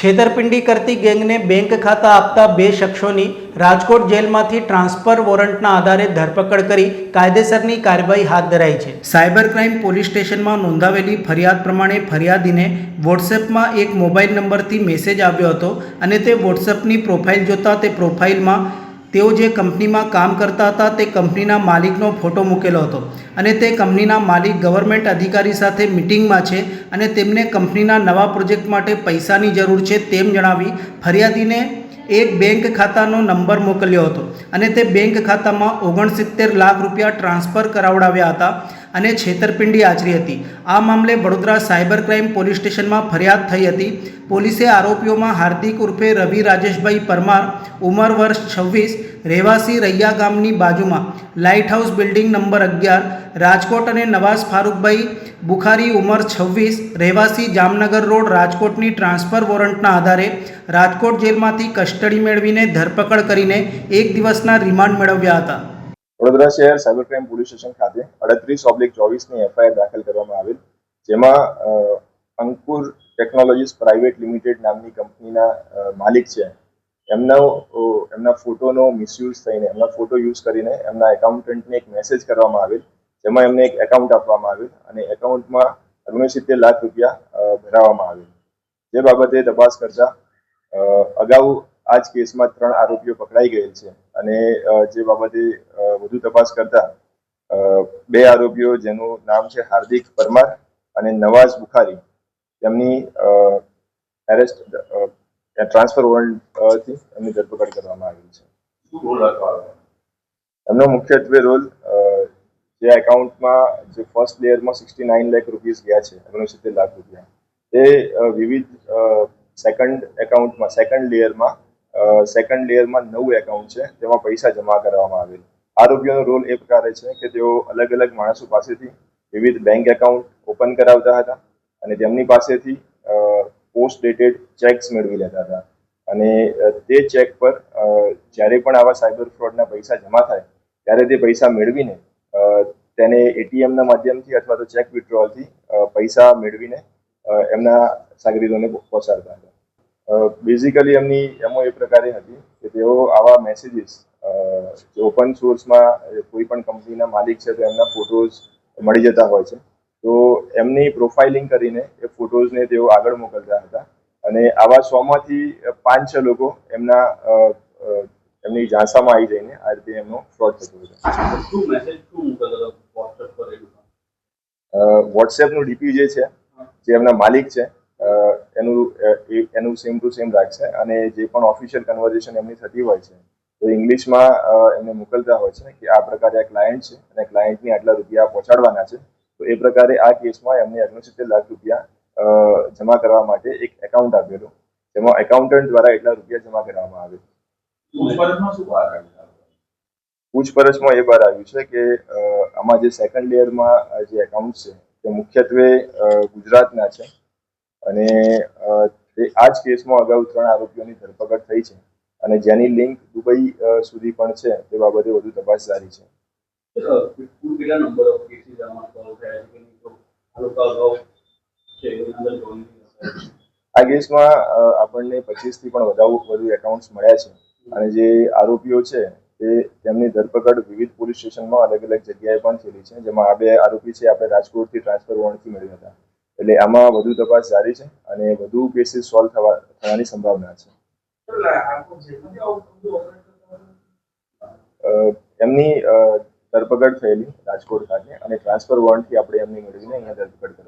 છેતરપિંડી કરતી ગેંગને બેંક ખાતા આપતા બે શખ્સોની રાજકોટ જેલમાંથી ટ્રાન્સફર વોરંટના આધારે ધરપકડ કરી કાયદેસરની કાર્યવાહી હાથ ધરાઈ છે। સાયબર ક્રાઇમ પોલીસ સ્ટેશનમાં નોંધાવેલી ફરિયાદ પ્રમાણે ફરિયાદીને વોટ્સએપમાં એક મોબાઈલ નંબરથી મેસેજ આવ્યો હતો અને તે વોટ્સએપની પ્રોફાઇલ જોતા તે પ્રોફાઇલમાં તેઓ જે કંપનીમાં કામ કરતા હતા તે કંપનીના માલિકનો ફોટો મૂકેલો હતો અને તે કંપનીના માલિક ગવર્મેન્ટ અધિકારી સાથે મિટિંગમાં છે અને તેમને કંપનીના નવા પ્રોજેક્ટ માટે પૈસાની જરૂર છે તેમ જણાવી ફરિયાદીને એક બેંક ખાતાનો નંબર મોકલ્યો હતો અને તે બેંક ખાતામાં 69 લાખ રૂપિયા ટ્રાન્સફર કરાવડાવ્યા હતા અને છેતરપિંડી આચરી હતી। આ મામલે વડોદરા સાયબર ક્રાઇમ પોલીસ સ્ટેશનમાં ફરિયાદ થઈ હતી। પોલીસે આરોપીઓમાં હાર્દિક ઉર્ફે રવિ રાજેશભાઈ પરમાર, ઉંમર વર્ષ 26, રહેવાસી રૈયા ગામની બાજુમાં light house building number 11, Rajkot અને નવાઝ ફારૂકભાઈ બુખારી, ઉંમર 26, રહેવાસી જામનગર રોડ, રાજકોટની ટ્રાન્સફર વોરંટના આધારે રાજકોટ જેલમાંથી કસ્ટડી મેળવીને ધરપકડ કરીને 1 દિવસના રિમાન્ડ મેળવ્યા હતા। વડોદરા શહેર સાયબર ક્રાઇમ પોલીસ સ્ટેશન ખાતે 38/24 એફઆઈઆર દાખલ કરવામાં આવેલ, જેમાં અંકુર ટેકનોલોજીસ પ્રાઇવેટ લિમિટેડ નામની કંપનીના માલિક છે એમના ફોટોનો મિસયુઝ થઈને એમના ફોટો યુઝ કરીને એમના એકાઉન્ટન્ટને એક મેસેજ કરવામાં આવેલ, જેમાં એમને એક એકાઉન્ટ આપવામાં આવેલ અને એકાઉન્ટમાં 69 લાખ રૂપિયા ભરાવવામાં આવેલ। જે બાબતે તપાસ કરતા અગાઉ આ જ કેસમાં 3 આરોપીઓ પકડાઈ ગયેલ છે અને જે બાબતે વધુ તપાસ કરતા 2 આરોપીઓ જેનું નામ છે હાર્દિક પરમાર અને નવાઝ બુખારી, તેમની એરેસ્ટ ટ્રાન્સફર વોરંટથી એમની ધરપકડ કરવામાં આવી છે। એમનો મુખ્યત્વે રોલ જે એકાઉન્ટમાં જે ફર્સ્ટ લેયરમાં 69 લાખ રૂપિયા ગયા છે, 69 લાખ રૂપિયા, તે વિવિધ સેકન્ડ લેયરમાં 9 એકાઉન્ટ છે તેમાં પૈસા જમા કરવામાં આવેલ। આરોપીઓનો રોલ એ પ્રકારે છે કે તેઓ અલગ અલગ માણસો પાસેથી વિવિધ બેંક એકાઉન્ટ ઓપન કરાવતા હતા અને તેમની પાસેથી પોસ્ટ ડેટેડ ચેક્સ મેળવી લેતા હતા અને તે ચેક પર જ્યારે પણ આવા સાયબર ફ્રોડના પૈસા જમા થાય ત્યારે તે પૈસા મેળવીને તેને એટીએમના માધ્યમથી અથવા તો ચેક વિથડ્રોલથી પૈસા મેળવીને એમના સાગરીતોને પહોંચાડતા હતા। બેઝિકલી એમની એમો એ પ્રકારે હતી કે તેઓ આવા મેસેજીસ ઓપન સોર્સમાં કોઈ પણ કંપનીના માલિક છે તો એમના ફોટોઝ મળી જતા હોય છે, તો એમની પ્રોફાઇલિંગ કરીને એ ફોટોઝને તેઓ આગળ મોકલતા હતા અને આવા 100માંથી 5-6 લોકો એમની ઝાંસામાં આવી જઈને આ રીતે એમનો ફ્રોડ થતો હતો। વોટ્સએપનું ડીપી જે છે, જે એમના માલિક છે, એનું સેમ ટુ સેમ રાખશે અને જે પણ ઓફિશિયલ કન્વર્ઝેશન એમની થતી હોય છે તો ઇંગ્લિશમાં એમને મોકલતા હોય છે કે આ પ્રકારે આ ક્લાયન્ટ છે અને ક્લાયન્ટની આટલા રૂપિયા પહોંચાડવાના છે, તો એ પ્રકારે આ કેસમાં એમને 69 લાખ રૂપિયા જમા કરવા માટે એક એકાઉન્ટ આપેલું, જેમાં એકાઉન્ટન્ટ દ્વારા એટલા રૂપિયા જમા કરવામાં આવે। પૂછપરછમાં એ બહાર આવ્યું છે કે આમાં જે સેકન્ડ લેયરમાં જે એકાઉન્ટ છે તે મુખ્યત્વે ગુજરાતના છે અને આ જ કેસમાં અગાઉ 3 આરોપીઓની ધરપકડ થઈ છે અને જેની લિંક દુબઈ સુધી પણ છે તે બાબતે વધુ તપાસ જારી છે। આ કેસમાં આપણને 25થી પણ વધુ એકાઉન્ટ્સ મળ્યા છે અને જે આરોપીઓ છે તેમની ધરપકડ વિવિધ પોલીસ સ્ટેશનમાં અલગ અલગ જગ્યાએ પણ થયેલી છે, જેમાં આ 2 આરોપી છે આપણે રાજકોટથી ટ્રાન્સફર વોરંટથી મળ્યા હતા, એટલે આમાં વધુ તપાસ જારી છે અને વધુ કેસીસ સોલ્વ થવાની સંભાવના છે। એમની ધરપકડ થયેલી રાજકોટ ખાતે અને ટ્રાન્સફર વોરંટથી આપણે એમની મેળવીને અહીંયા ધરપકડ કરવા